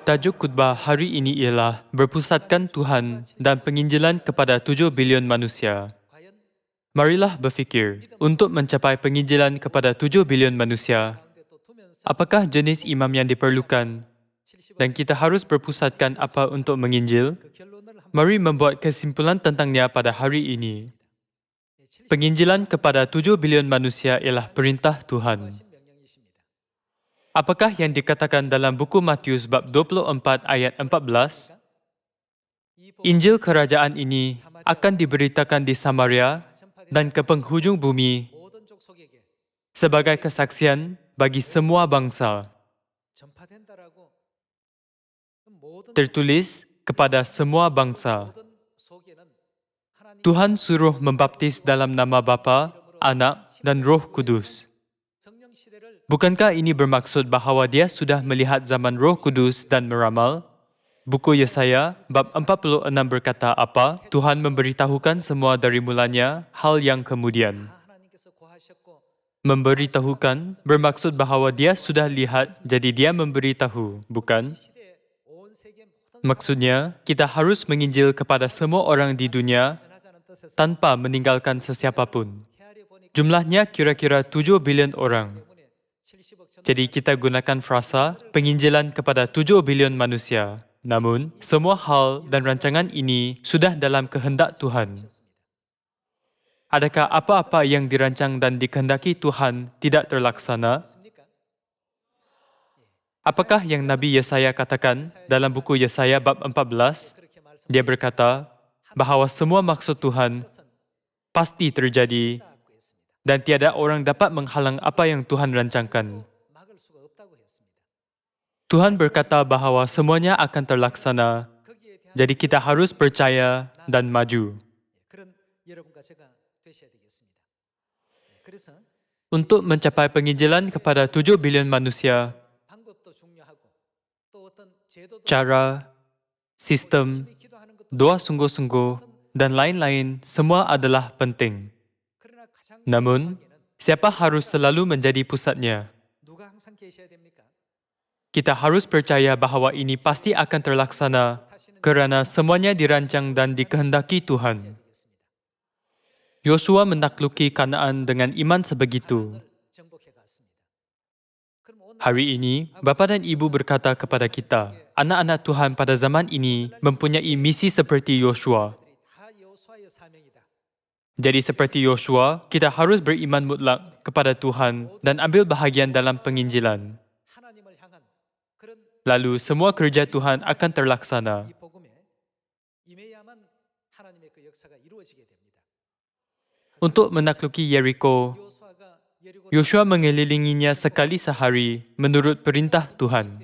Tajuk khutbah hari ini ialah berpusatkan Tuhan dan penginjilan kepada 7 bilion manusia. Marilah berfikir, untuk mencapai penginjilan kepada 7 bilion manusia, apakah jenis imam yang diperlukan? Dan kita harus berpusatkan apa untuk menginjil? Mari membuat kesimpulan tentangnya pada hari ini. Penginjilan kepada 7 bilion manusia ialah perintah Tuhan. Apakah yang dikatakan dalam buku Matius bab 24 ayat 14? Injil kerajaan ini akan diberitakan di Samaria dan ke penghujung bumi sebagai kesaksian bagi semua bangsa. Tertulis kepada semua bangsa. Tuhan suruh membaptis dalam nama Bapa, Anak, dan Roh Kudus. Bukankah ini bermaksud bahawa dia sudah melihat zaman Roh Kudus dan meramal? Buku Yesaya bab 46 berkata apa? Tuhan memberitahukan semua dari mulanya hal yang kemudian. Memberitahukan bermaksud bahawa dia sudah lihat, jadi dia memberitahu, bukan? Maksudnya, kita harus menginjil kepada semua orang di dunia tanpa meninggalkan sesiapapun. Jumlahnya kira-kira 7 bilion orang. Jadi kita gunakan frasa penginjilan kepada 7 bilion manusia. Namun, semua hal dan rancangan ini sudah dalam kehendak Tuhan. Adakah apa-apa yang dirancang dan dikehendaki Tuhan tidak terlaksana? Apakah yang Nabi Yesaya katakan dalam buku Yesaya bab 14? Dia berkata bahawa semua maksud Tuhan pasti terjadi dan tiada orang dapat menghalang apa yang Tuhan rancangkan. Tuhan berkata bahawa semuanya akan terlaksana, jadi kita harus percaya dan maju. Untuk mencapai penginjilan kepada 7 bilion manusia, cara, sistem, doa sungguh-sungguh, dan lain-lain semua adalah penting. Namun, siapa harus selalu menjadi pusatnya? Kita harus percaya bahawa ini pasti akan terlaksana kerana semuanya dirancang dan dikehendaki Tuhan. Yosua menaklukki Kanaan dengan iman sebegitu. Hari ini, bapa dan ibu berkata kepada kita, anak-anak Tuhan pada zaman ini mempunyai misi seperti Yosua. Jadi seperti Yosua, kita harus beriman mutlak kepada Tuhan dan ambil bahagian dalam penginjilan. Lalu semua kerja Tuhan akan terlaksana. Untuk menakluki Yeriko, Yosua mengelilinginya sekali sehari menurut perintah Tuhan.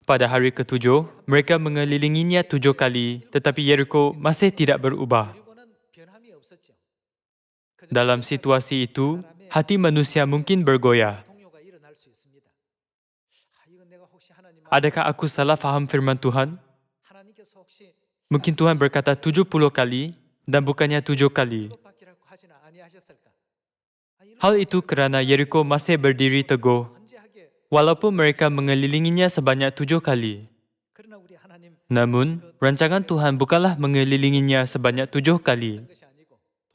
Pada hari ke-7, mereka mengelilinginya 7 kali, tetapi Yeriko masih tidak berubah. Dalam situasi itu, hati manusia mungkin bergoyah. Adakah aku salah faham firman Tuhan? Mungkin Tuhan berkata 70 kali dan bukannya 7 kali. Hal itu kerana Yeriko masih berdiri teguh, walaupun mereka mengelilinginya sebanyak 7 kali. Namun, rancangan Tuhan bukanlah mengelilinginya sebanyak 7 kali.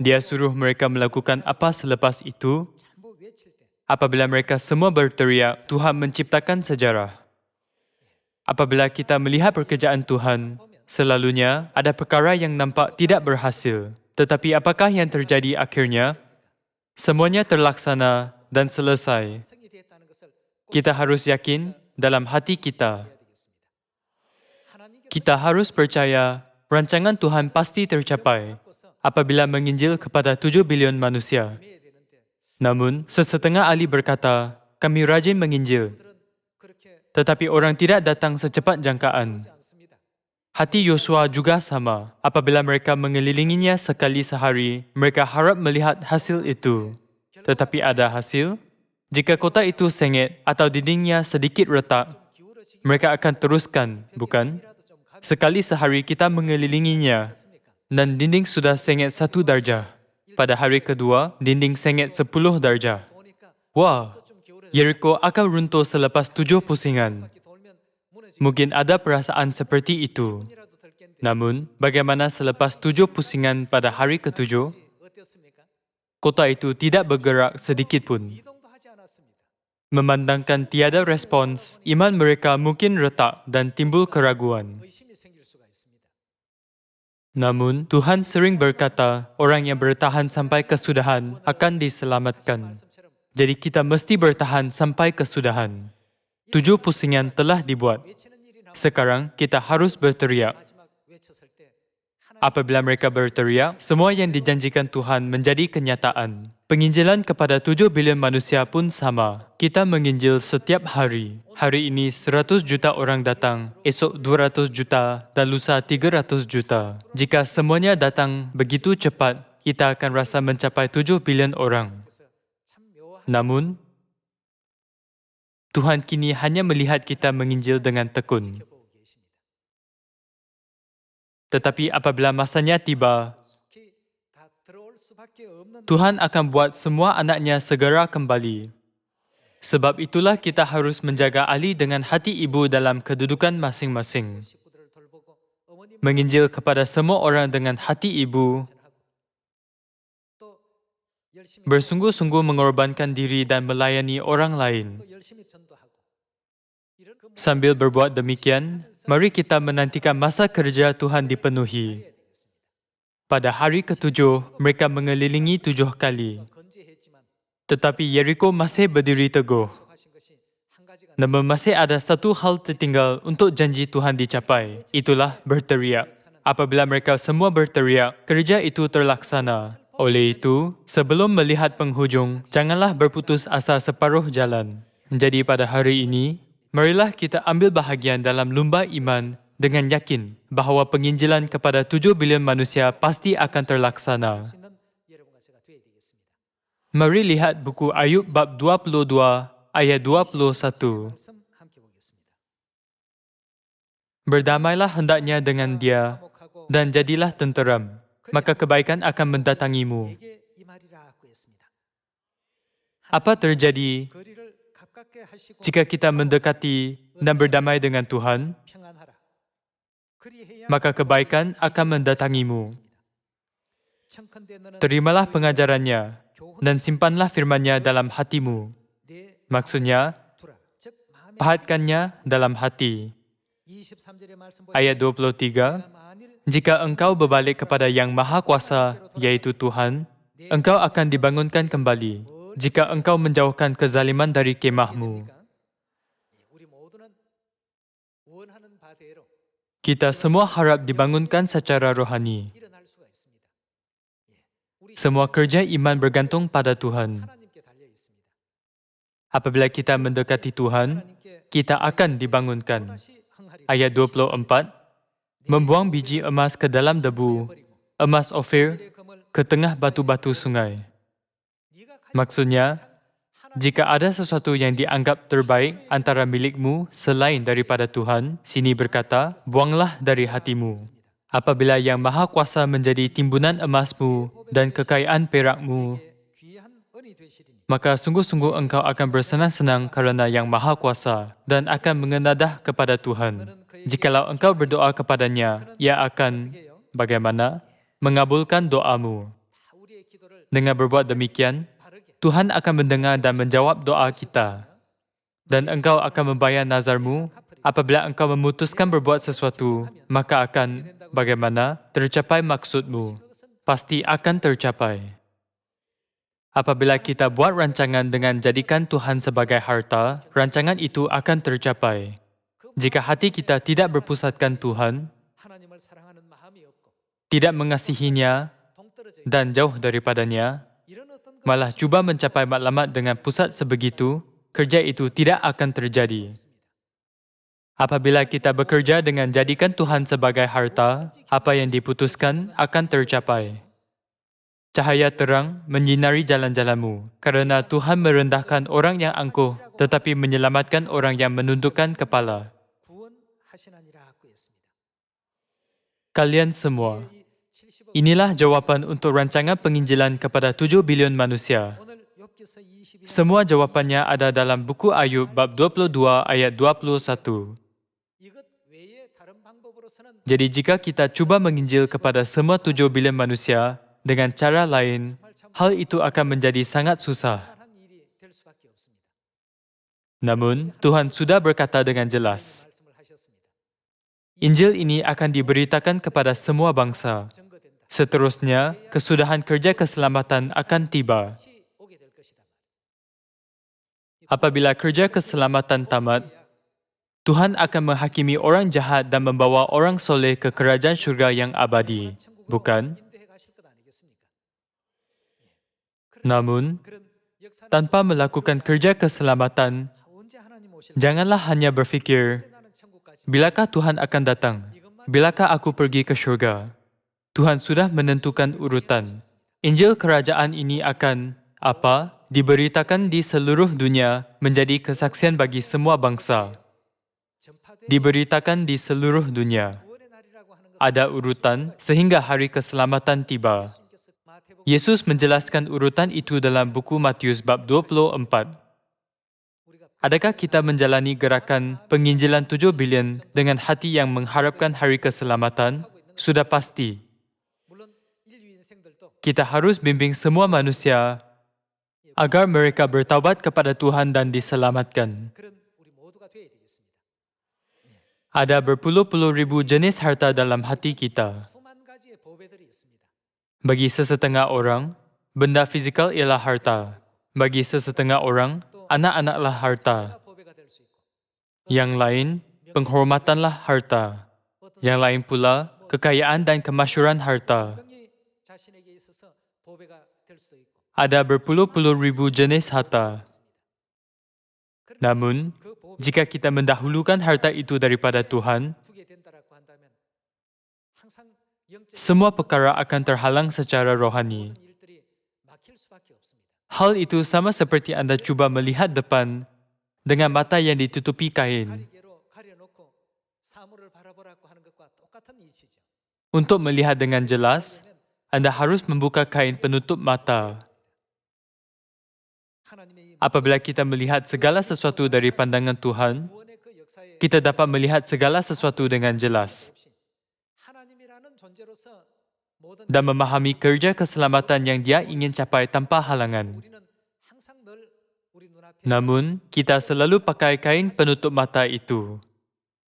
Dia suruh mereka melakukan apa selepas itu? Apabila mereka semua berteriak, Tuhan menciptakan sejarah. Apabila kita melihat pekerjaan Tuhan, selalunya ada perkara yang nampak tidak berhasil. Tetapi apakah yang terjadi akhirnya? Semuanya terlaksana dan selesai. Kita harus yakin dalam hati kita. Kita harus percaya rancangan Tuhan pasti tercapai apabila menginjil kepada 7 bilion manusia. Namun, sesetengah ahli berkata, kami rajin menginjil. Tetapi orang tidak datang secepat jangkaan. Hati Yosua juga sama. Apabila mereka mengelilinginya sekali sehari, mereka harap melihat hasil itu. Tetapi ada hasil? Jika kota itu sengit atau dindingnya sedikit retak, mereka akan teruskan, bukan? Sekali sehari kita mengelilinginya, dan dinding sudah sengit 1 darjah. Pada hari kedua, dinding sengit 10 darjah. Wah! Yeriko akan runtuh selepas 7 pusingan. Mungkin ada perasaan seperti itu. Namun, bagaimana selepas 7 pusingan pada hari ke-7, kota itu tidak bergerak sedikit pun. Memandangkan tiada respons, iman mereka mungkin retak dan timbul keraguan. Namun, Tuhan sering berkata, orang yang bertahan sampai kesudahan akan diselamatkan. Jadi kita mesti bertahan sampai kesudahan. 7 pusingan telah dibuat. Sekarang kita harus berteriak. Apabila mereka berteriak, semua yang dijanjikan Tuhan menjadi kenyataan. Penginjilan kepada 7 bilion manusia pun sama. Kita menginjil setiap hari. Hari ini 100 juta orang datang, esok 200 juta, dan lusa 300 juta. Jika semuanya datang begitu cepat, kita akan rasa mencapai 7 bilion orang. Namun, Tuhan kini hanya melihat kita menginjil dengan tekun. Tetapi apabila masanya tiba, Tuhan akan buat semua anaknya segera kembali. Sebab itulah kita harus menjaga Ali dengan hati ibu dalam kedudukan masing-masing. Menginjil kepada semua orang dengan hati ibu, bersungguh-sungguh mengorbankan diri dan melayani orang lain. Sambil berbuat demikian, mari kita menantikan masa kerja Tuhan dipenuhi. Pada hari ke-7, mereka mengelilingi 7 kali. Tetapi Yeriko masih berdiri teguh. Namun masih ada satu hal tertinggal untuk janji Tuhan dicapai. Itulah berteriak. Apabila mereka semua berteriak, kerja itu terlaksana. Oleh itu, sebelum melihat penghujung, janganlah berputus asa separuh jalan. Jadi pada hari ini, marilah kita ambil bahagian dalam lumba iman dengan yakin bahawa penginjilan kepada 7 bilion manusia pasti akan terlaksana. Mari lihat buku Ayub bab 22 ayat 21. Berdamailah hendaknya dengan dia dan jadilah tenteram, maka kebaikan akan mendatangimu. Apa terjadi jika kita mendekati dan berdamai dengan Tuhan? Maka kebaikan akan mendatangimu. Terimalah pengajarannya dan simpanlah firman-Nya dalam hatimu. Maksudnya, pahatkannya dalam hati. Ayat 23, jika engkau berbalik kepada Yang Maha Kuasa, yaitu Tuhan, engkau akan dibangunkan kembali. Jika engkau menjauhkan kezaliman dari kemahmu. Kita semua harap dibangunkan secara rohani. Semua kerja iman bergantung pada Tuhan. Apabila kita mendekati Tuhan, kita akan dibangunkan. Ayat 24, membuang biji emas ke dalam debu, emas Ofir ke tengah batu-batu sungai. Maksudnya, jika ada sesuatu yang dianggap terbaik antara milikmu selain daripada Tuhan, sini berkata, buanglah dari hatimu. Apabila Yang Maha Kuasa menjadi timbunan emasmu dan kekayaan perakmu, maka sungguh-sungguh engkau akan bersenang-senang kerana Yang Maha Kuasa dan akan mengenadah kepada Tuhan. Jikalau engkau berdoa kepadanya, Ia akan, bagaimana? Mengabulkan doamu. Dengan berbuat demikian, Tuhan akan mendengar dan menjawab doa kita. Dan engkau akan membayar nazarmu. Apabila engkau memutuskan berbuat sesuatu, maka akan, bagaimana? Tercapai maksudmu. Pasti akan tercapai. Apabila kita buat rancangan dengan jadikan Tuhan sebagai harta, rancangan itu akan tercapai. Jika hati kita tidak berpusatkan Tuhan, tidak mengasihinya, dan jauh daripadanya, malah cuba mencapai matlamat dengan pusat sebegitu, kerja itu tidak akan terjadi. Apabila kita bekerja dengan jadikan Tuhan sebagai harta, apa yang diputuskan akan tercapai. Cahaya terang menyinari jalan-jalanmu, kerana Tuhan merendahkan orang yang angkuh, tetapi menyelamatkan orang yang menundukkan kepala. Kalian semua, inilah jawapan untuk rancangan penginjilan kepada 7 bilion manusia. Semua jawapannya ada dalam buku Ayub bab 22 ayat 21. Jadi jika kita cuba menginjil kepada semua 7 bilion manusia dengan cara lain, hal itu akan menjadi sangat susah. Namun, Tuhan sudah berkata dengan jelas, Injil ini akan diberitakan kepada semua bangsa. Seterusnya, kesudahan kerja keselamatan akan tiba. Apabila kerja keselamatan tamat, Tuhan akan menghakimi orang jahat dan membawa orang soleh ke kerajaan syurga yang abadi, bukan? Namun, tanpa melakukan kerja keselamatan, janganlah hanya berfikir, bilakah Tuhan akan datang? Bilakah aku pergi ke syurga? Tuhan sudah menentukan urutan. Injil kerajaan ini akan, diberitakan di seluruh dunia menjadi kesaksian bagi semua bangsa. Diberitakan di seluruh dunia. Ada urutan sehingga hari keselamatan tiba. Yesus menjelaskan urutan itu dalam buku Matius bab 24. Adakah kita menjalani gerakan penginjilan 7 bilion dengan hati yang mengharapkan hari keselamatan? Sudah pasti. Kita harus bimbing semua manusia agar mereka bertaubat kepada Tuhan dan diselamatkan. Ada berpuluh-puluh ribu jenis harta dalam hati kita. Bagi sesetengah orang, benda fizikal ialah harta. Bagi sesetengah orang, anak-anaklah harta. Yang lain, penghormatanlah harta. Yang lain pula, kekayaan dan kemasyhuran harta. Ada berpuluh-puluh ribu jenis harta. Namun, jika kita mendahulukan harta itu daripada Tuhan, semua perkara akan terhalang secara rohani. Hal itu sama seperti anda cuba melihat depan dengan mata yang ditutupi kain. Untuk melihat dengan jelas, anda harus membuka kain penutup mata. Apabila kita melihat segala sesuatu dari pandangan Tuhan, kita dapat melihat segala sesuatu dengan jelas dan memahami kerja keselamatan yang Dia ingin capai tanpa halangan. Namun, kita selalu pakai kain penutup mata itu.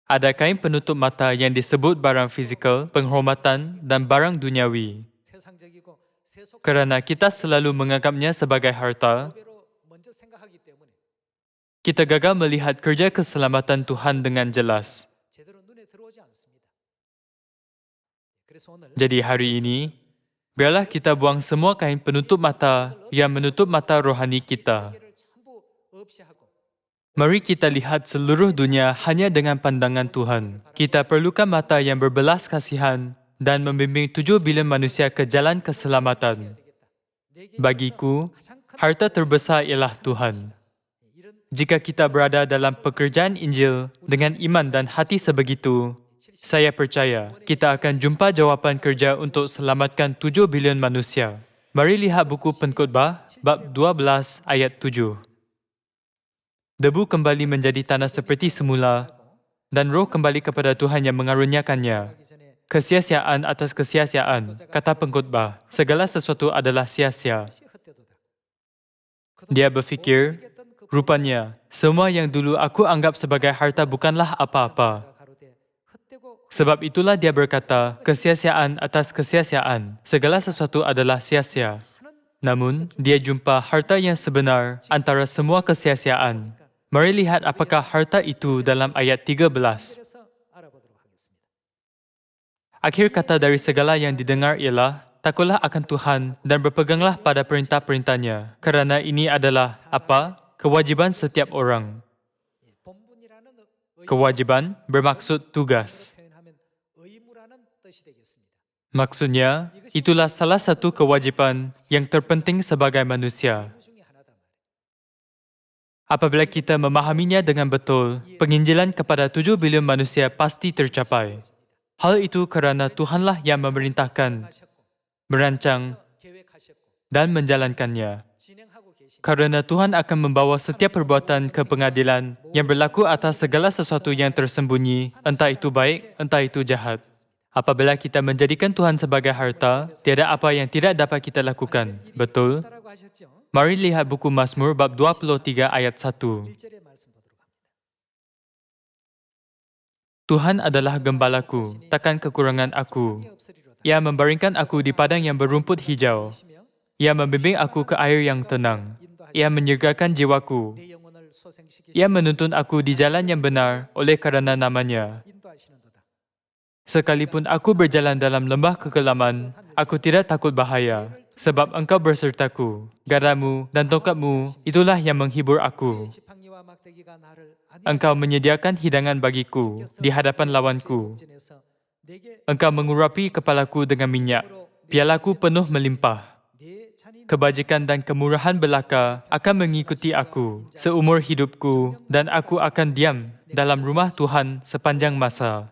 Ada kain penutup mata yang disebut barang fizikal, penghormatan, dan barang duniawi. Kerana kita selalu menganggapnya sebagai harta, kita gagal melihat kerja keselamatan Tuhan dengan jelas. Jadi hari ini, biarlah kita buang semua kain penutup mata yang menutup mata rohani kita. Mari kita lihat seluruh dunia hanya dengan pandangan Tuhan. Kita perlukan mata yang berbelas kasihan dan membimbing 7 bilion manusia ke jalan keselamatan. Bagiku, harta terbesar ialah Tuhan. Jika kita berada dalam pekerjaan Injil dengan iman dan hati sebegitu, saya percaya kita akan jumpa jawapan kerja untuk selamatkan 7 bilion manusia. Mari lihat buku Pengkhotbah, bab 12 ayat 7. Debu kembali menjadi tanah seperti semula, dan roh kembali kepada Tuhan yang mengaruniakannya. Kesia-siaan atas kesia-siaan, kata Pengkhotbah, segala sesuatu adalah sia-sia. Dia berfikir, rupanya, semua yang dulu aku anggap sebagai harta bukanlah apa-apa. Sebab itulah dia berkata, kesia-siaan atas kesia-siaan, segala sesuatu adalah sia-sia. Namun, dia jumpa harta yang sebenar antara semua kesia-siaan. Mari lihat apakah harta itu dalam ayat 13. Akhir kata dari segala yang didengar ialah, takutlah akan Tuhan dan berpeganglah pada perintah-perintahnya. Kerana ini adalah kewajiban setiap orang. Kewajiban bermaksud tugas. Maksudnya, itulah salah satu kewajipan yang terpenting sebagai manusia. Apabila kita memahaminya dengan betul, penginjilan kepada 7 bilion manusia pasti tercapai. Hal itu kerana Tuhanlah yang memerintahkan, merancang, dan menjalankannya. Kerana Tuhan akan membawa setiap perbuatan ke pengadilan yang berlaku atas segala sesuatu yang tersembunyi, entah itu baik, entah itu jahat. Apabila kita menjadikan Tuhan sebagai harta, tiada apa yang tidak dapat kita lakukan. Betul? Mari lihat buku Mazmur bab 23 ayat 1. Tuhan adalah gembalaku, takkan kekurangan aku. Ia membaringkan aku di padang yang berumput hijau. Ia membimbing aku ke air yang tenang. Ia menyergakan jiwaku. Ia menuntun aku di jalan yang benar oleh kerana namanya. Sekalipun aku berjalan dalam lembah kekelaman, aku tidak takut bahaya, sebab Engkau bersertaku. Gadamu dan tongkatmu, itulah yang menghibur aku. Engkau menyediakan hidangan bagiku di hadapan lawanku. Engkau mengurapi kepalaku dengan minyak, pialaku penuh melimpah. Kebajikan dan kemurahan belaka akan mengikuti aku seumur hidupku, dan aku akan diam dalam rumah Tuhan sepanjang masa.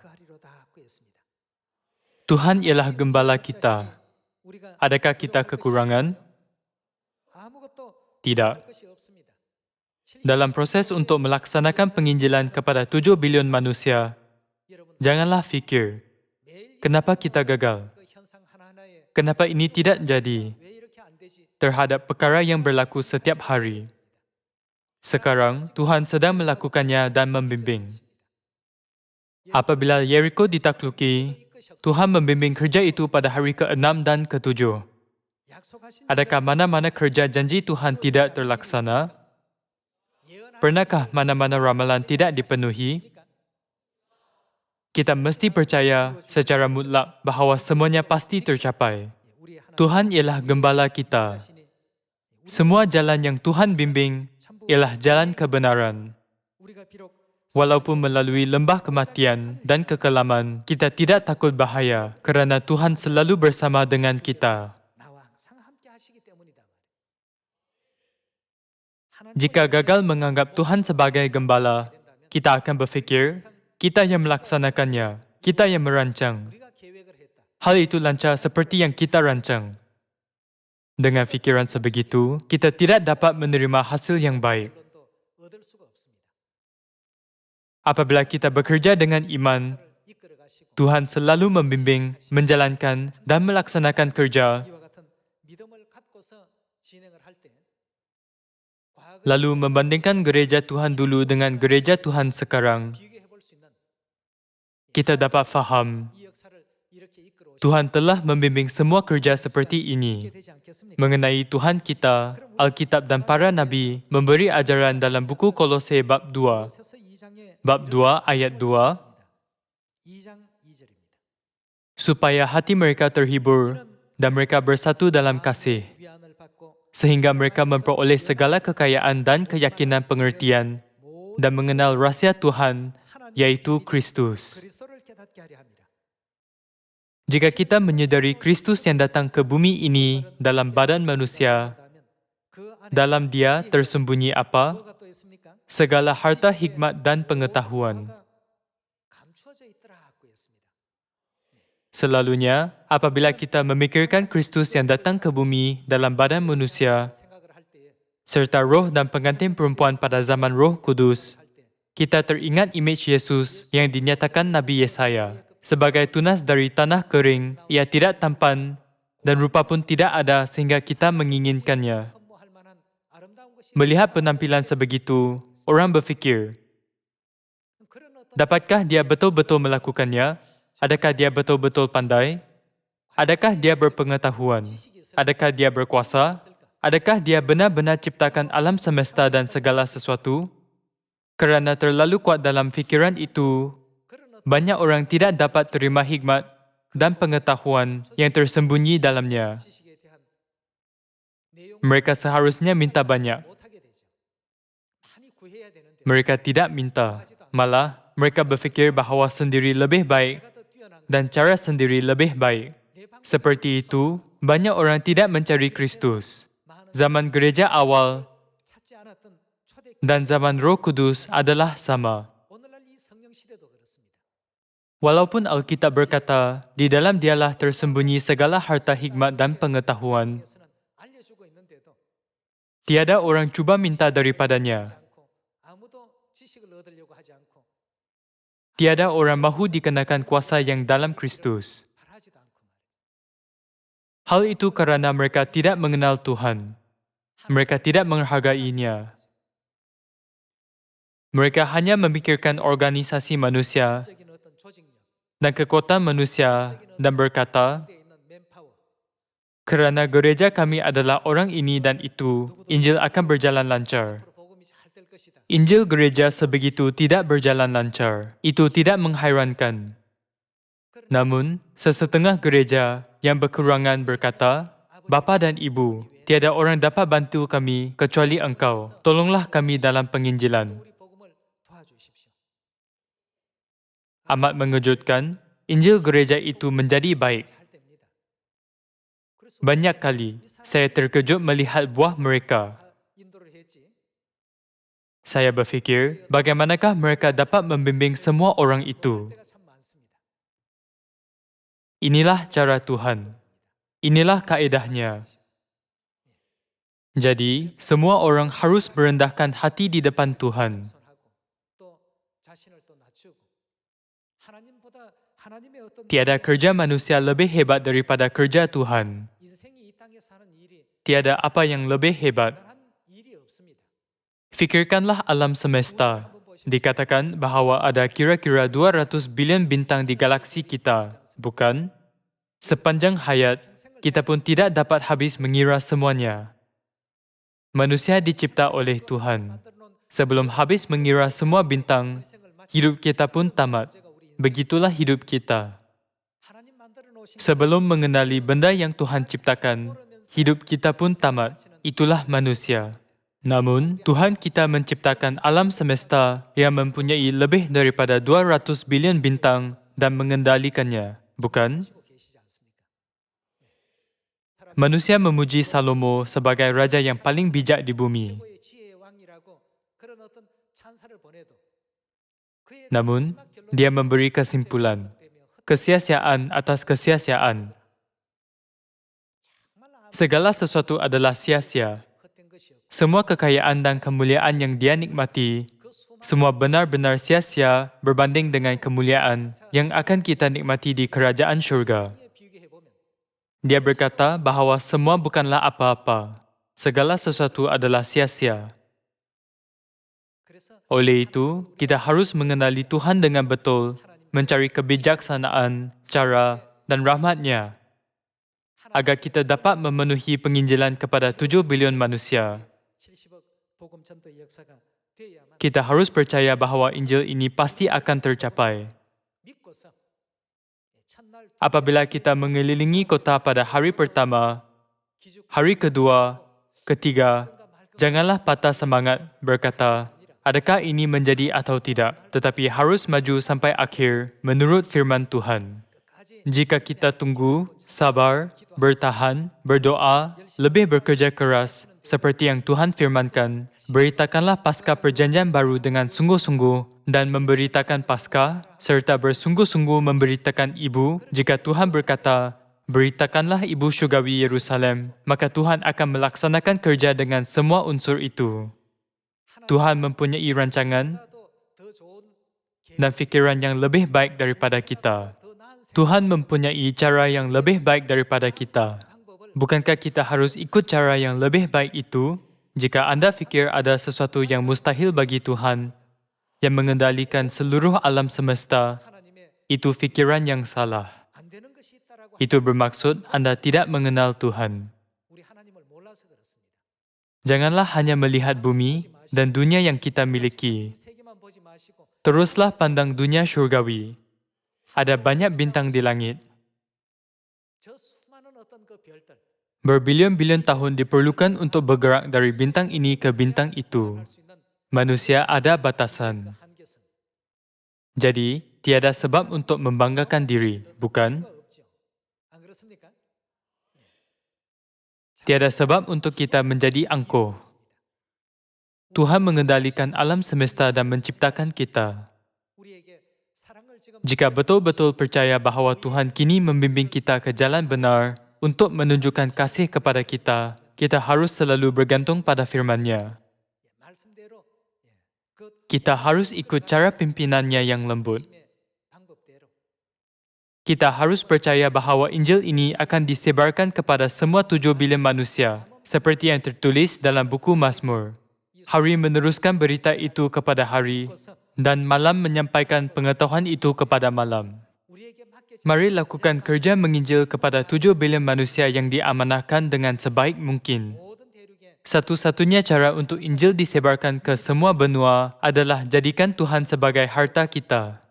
Tuhan ialah gembala kita. Adakah kita kekurangan? Tidak. Dalam proses untuk melaksanakan penginjilan kepada 7 bilion manusia, janganlah fikir, kenapa kita gagal? Kenapa ini tidak jadi? Terhadap perkara yang berlaku setiap hari. Sekarang, Tuhan sedang melakukannya dan membimbing. Apabila Jericho ditakluki, Tuhan membimbing kerja itu pada hari ke-6 dan ke-7. Adakah mana-mana kerja janji Tuhan tidak terlaksana? Pernahkah mana-mana ramalan tidak dipenuhi? Kita mesti percaya secara mutlak bahawa semuanya pasti tercapai. Tuhan ialah gembala kita. Semua jalan yang Tuhan bimbing ialah jalan kebenaran. Walaupun melalui lembah kematian dan kekelaman, kita tidak takut bahaya kerana Tuhan selalu bersama dengan kita. Jika gagal menganggap Tuhan sebagai gembala, kita akan berfikir, kita yang melaksanakannya, kita yang merancang. Hal itu lancar seperti yang kita rancang. Dengan fikiran sebegitu, kita tidak dapat menerima hasil yang baik. Apabila kita bekerja dengan iman, Tuhan selalu membimbing, menjalankan, dan melaksanakan kerja, lalu membandingkan gereja Tuhan dulu dengan gereja Tuhan sekarang, kita dapat faham, Tuhan telah membimbing semua kerja seperti ini. Mengenai Tuhan kita, Alkitab dan para Nabi memberi ajaran dalam buku Kolose bab 2. Bab 2 ayat 2, supaya hati mereka terhibur dan mereka bersatu dalam kasih, sehingga mereka memperoleh segala kekayaan dan keyakinan pengertian dan mengenal rahsia Tuhan, yaitu Kristus. Jika kita menyedari Kristus yang datang ke bumi ini dalam badan manusia, dalam Dia tersembunyi apa? Segala harta hikmat dan pengetahuan. Selalunya, apabila kita memikirkan Kristus yang datang ke bumi dalam badan manusia, serta roh dan pengantin perempuan pada zaman Roh Kudus, kita teringat imej Yesus yang dinyatakan Nabi Yesaya. Sebagai tunas dari tanah kering, ia tidak tampan dan rupa pun tidak ada sehingga kita menginginkannya. Melihat penampilan sebegitu, orang berfikir, dapatkah dia betul-betul melakukannya? Adakah dia betul-betul pandai? Adakah dia berpengetahuan? Adakah dia berkuasa? Adakah dia benar-benar ciptakan alam semesta dan segala sesuatu? Kerana terlalu kuat dalam fikiran itu, banyak orang tidak dapat terima hikmat dan pengetahuan yang tersembunyi dalamnya. Mereka seharusnya minta banyak. Mereka tidak minta. Malah, mereka berfikir bahawa sendiri lebih baik dan cara sendiri lebih baik. Seperti itu, banyak orang tidak mencari Kristus. Zaman gereja awal dan zaman Roh Kudus adalah sama. Walaupun Alkitab berkata, di dalam Dialah tersembunyi segala harta hikmat dan pengetahuan, tiada orang cuba minta daripadanya. Tiada orang mahu dikenakan kuasa yang dalam Kristus. Hal itu kerana mereka tidak mengenal Tuhan. Mereka tidak menghargainya. Mereka hanya memikirkan organisasi manusia dan kekuatan manusia dan berkata, kerana gereja kami adalah orang ini dan itu, Injil akan berjalan lancar. Injil gereja sebegitu tidak berjalan lancar. Itu tidak menghairankan. Namun, sesetengah gereja yang berkerangan berkata, Bapa dan Ibu, tiada orang dapat bantu kami kecuali Engkau. Tolonglah kami dalam penginjilan. Amat mengejutkan, Injil gereja itu menjadi baik. Banyak kali, saya terkejut melihat buah mereka. Saya berfikir, bagaimanakah mereka dapat membimbing semua orang itu? Inilah cara Tuhan. Inilah kaedahnya. Jadi, semua orang harus merendahkan hati di depan Tuhan. Tiada kerja manusia lebih hebat daripada kerja Tuhan. Tiada apa yang lebih hebat. Fikirkanlah alam semesta. Dikatakan bahawa ada kira-kira 200 bilion bintang di galaksi kita, bukan? Sepanjang hayat, kita pun tidak dapat habis mengira semuanya. Manusia dicipta oleh Tuhan. Sebelum habis mengira semua bintang, hidup kita pun tamat. Begitulah hidup kita. Sebelum mengenali benda yang Tuhan ciptakan, hidup kita pun tamat. Itulah manusia. Namun, Tuhan kita menciptakan alam semesta yang mempunyai lebih daripada 200 bilion bintang dan mengendalikannya, bukan? Manusia memuji Salomo sebagai raja yang paling bijak di bumi. Namun, dia memberi kesimpulan, kesia-siaan atas kesia-siaan. Segala sesuatu adalah sia-sia. Semua kekayaan dan kemuliaan yang dia nikmati, semua benar-benar sia-sia berbanding dengan kemuliaan yang akan kita nikmati di kerajaan syurga. Dia berkata bahawa semua bukanlah apa-apa. Segala sesuatu adalah sia-sia. Oleh itu, kita harus mengenali Tuhan dengan betul, mencari kebijaksanaan, cara dan rahmat-Nya, agar kita dapat memenuhi penginjilan kepada 7 bilion manusia. Kita harus percaya bahawa Injil ini pasti akan tercapai. Apabila kita mengelilingi kota pada hari pertama, hari kedua, ketiga, janganlah patah semangat berkata, adakah ini menjadi atau tidak, tetapi harus maju sampai akhir menurut firman Tuhan. Jika kita tunggu, sabar, bertahan, berdoa, lebih bekerja keras, seperti yang Tuhan firmankan, beritakanlah Paskah Perjanjian Baru dengan sungguh-sungguh dan memberitakan Paskah, serta bersungguh-sungguh memberitakan Ibu. Jika Tuhan berkata, beritakanlah Ibu Syurgawi Yerusalem, maka Tuhan akan melaksanakan kerja dengan semua unsur itu. Tuhan mempunyai rancangan dan fikiran yang lebih baik daripada kita. Tuhan mempunyai cara yang lebih baik daripada kita. Bukankah kita harus ikut cara yang lebih baik itu? Jika anda fikir ada sesuatu yang mustahil bagi Tuhan, yang mengendalikan seluruh alam semesta, itu fikiran yang salah. Itu bermaksud anda tidak mengenal Tuhan. Janganlah hanya melihat bumi dan dunia yang kita miliki. Teruslah pandang dunia syurgawi. Ada banyak bintang di langit. Berbilion-bilion tahun diperlukan untuk bergerak dari bintang ini ke bintang itu. Manusia ada batasan. Jadi, tiada sebab untuk membanggakan diri, bukan? Tiada sebab untuk kita menjadi angkuh. Tuhan mengendalikan alam semesta dan menciptakan kita. Jika betul-betul percaya bahawa Tuhan kini membimbing kita ke jalan benar untuk menunjukkan kasih kepada kita, kita harus selalu bergantung pada firman-Nya. Kita harus ikut cara pimpinannya yang lembut. Kita harus percaya bahawa Injil ini akan disebarkan kepada semua 7 bilion manusia, seperti yang tertulis dalam buku Mazmur. Hari meneruskan berita itu kepada hari, dan malam menyampaikan pengetahuan itu kepada malam. Mari lakukan kerja menginjil kepada 7 bilion manusia yang diamanahkan dengan sebaik mungkin. Satu-satunya cara untuk Injil disebarkan ke semua benua adalah jadikan Tuhan sebagai harta kita.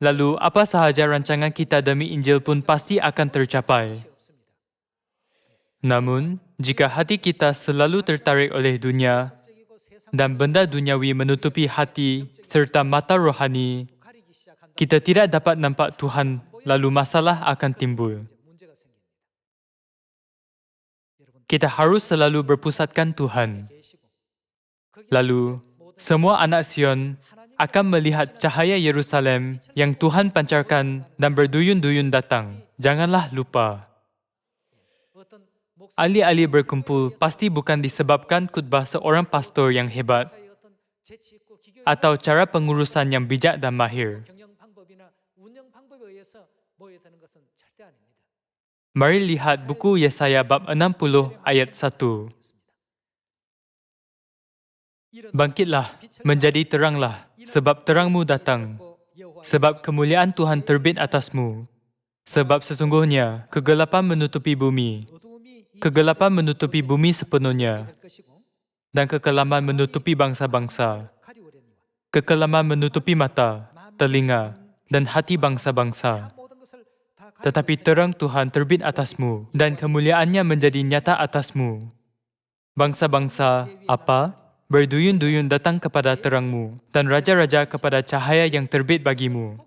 Lalu, apa sahaja rancangan kita demi Injil pun pasti akan tercapai. Namun, jika hati kita selalu tertarik oleh dunia dan benda duniawi menutupi hati serta mata rohani, kita tidak dapat nampak Tuhan, lalu masalah akan timbul. Kita harus selalu berpusatkan Tuhan. Lalu, semua anak Sion akan melihat cahaya Yerusalem yang Tuhan pancarkan dan berduyun-duyun datang. Janganlah lupa. Ahli-ahli berkumpul pasti bukan disebabkan khutbah seorang pastor yang hebat atau cara pengurusan yang bijak dan mahir. Mari lihat buku Yesaya bab 60 ayat 1. Bangkitlah, menjadi teranglah, sebab terangmu datang. Sebab kemuliaan Tuhan terbit atasmu. Sebab sesungguhnya kegelapan menutupi bumi. Kegelapan menutupi bumi sepenuhnya. Dan kekelaman menutupi bangsa-bangsa. Kekelaman menutupi mata, telinga, dan hati bangsa-bangsa. Tetapi terang Tuhan terbit atasmu, dan kemuliaannya menjadi nyata atasmu. Bangsa-bangsa, apa? Berduyun-duyun datang kepada terangmu, dan raja-raja kepada cahaya yang terbit bagimu.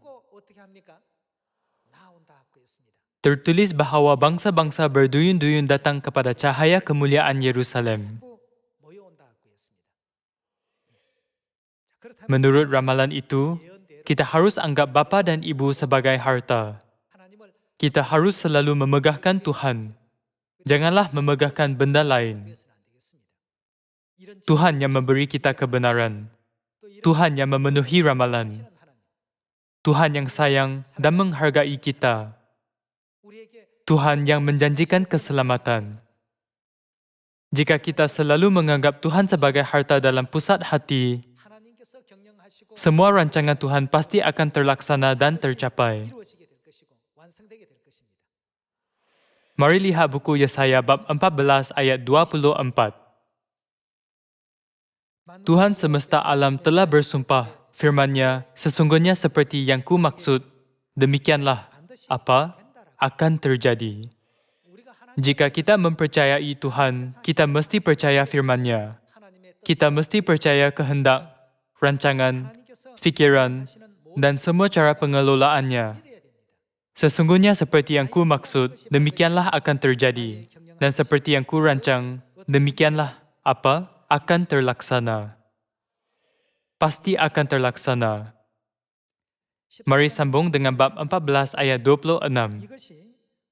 Tertulis bahawa bangsa-bangsa berduyun-duyun datang kepada cahaya kemuliaan Yerusalem. Menurut ramalan itu, kita harus anggap bapa dan ibu sebagai harta. Kita harus selalu memegahkan Tuhan. Janganlah memegahkan benda lain. Tuhan yang memberi kita kebenaran. Tuhan yang memenuhi ramalan. Tuhan yang sayang dan menghargai kita. Tuhan yang menjanjikan keselamatan. Jika kita selalu menganggap Tuhan sebagai harta dalam pusat hati, semua rancangan Tuhan pasti akan terlaksana dan tercapai. Mari lihat buku Yesaya bab 14 ayat 24. Tuhan semesta alam telah bersumpah, firman-Nya, sesungguhnya seperti yang ku maksud, demikianlah apa akan terjadi. Jika kita mempercayai Tuhan, kita mesti percaya firman-Nya. Kita mesti percaya kehendak, rancangan, fikiran, dan semua cara pengelolaannya. Sesungguhnya seperti yang ku maksud, demikianlah akan terjadi. Dan seperti yang ku rancang, demikianlah apa akan terlaksana. Pasti akan terlaksana. Mari sambung dengan bab 14 ayat 26.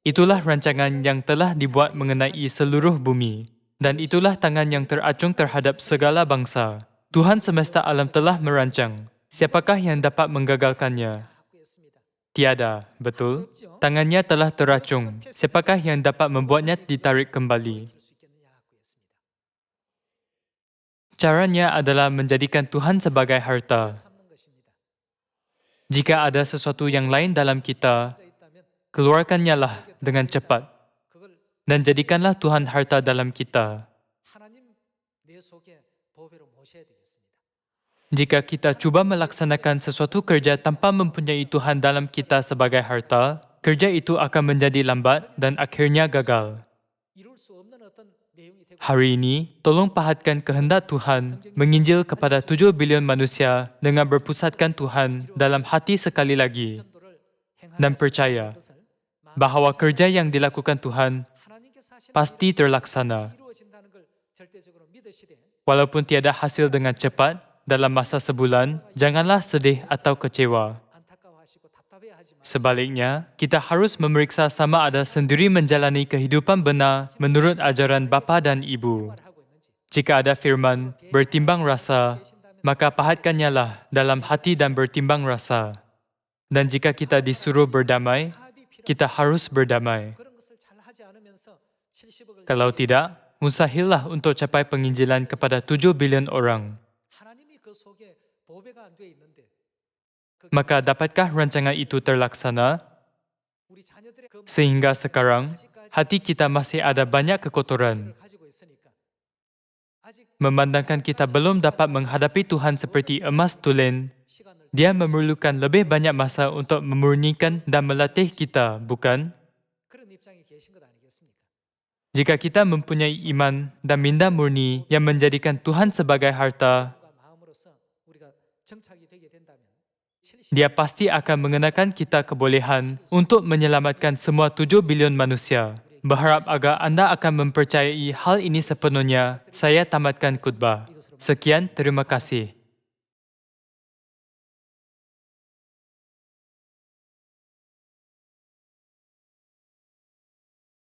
Itulah rancangan yang telah dibuat mengenai seluruh bumi, dan itulah tangan yang teracung terhadap segala bangsa. Tuhan semesta alam telah merancang. Siapakah yang dapat menggagalkannya? Tiada, betul? Tangannya telah teracung. Siapakah yang dapat membuatnya ditarik kembali? Caranya adalah menjadikan Tuhan sebagai harta. Jika ada sesuatu yang lain dalam kita, keluarkannya lah dengan cepat. Dan jadikanlah Tuhan harta dalam kita. Jika kita cuba melaksanakan sesuatu kerja tanpa mempunyai Tuhan dalam kita sebagai harta, kerja itu akan menjadi lambat dan akhirnya gagal. Hari ini, tolong pahatkan kehendak Tuhan menginjil kepada 7 bilion manusia dengan berpusatkan Tuhan dalam hati sekali lagi dan percaya bahawa kerja yang dilakukan Tuhan pasti terlaksana. Walaupun tiada hasil dengan cepat dalam masa sebulan, janganlah sedih atau kecewa. Sebaliknya, kita harus memeriksa sama ada sendiri menjalani kehidupan benar menurut ajaran bapa dan ibu. Jika ada firman, bertimbang rasa, maka pahatkannya lah dalam hati dan bertimbang rasa. Dan jika kita disuruh berdamai, kita harus berdamai. Kalau tidak, mustahillah untuk capai penginjilan kepada 7 bilion orang. Maka dapatkah rancangan itu terlaksana? Sehingga sekarang, hati kita masih ada banyak kekotoran. Memandangkan kita belum dapat menghadapi Tuhan seperti emas tulen, Dia memerlukan lebih banyak masa untuk memurnikan dan melatih kita, bukan? Jika kita mempunyai iman dan minda murni yang menjadikan Tuhan sebagai harta, Dia pasti akan mengenakan kita kebolehan untuk menyelamatkan semua 7 bilion manusia. Berharap agar anda akan mempercayai hal ini sepenuhnya, saya tamatkan khutbah. Sekian, terima kasih.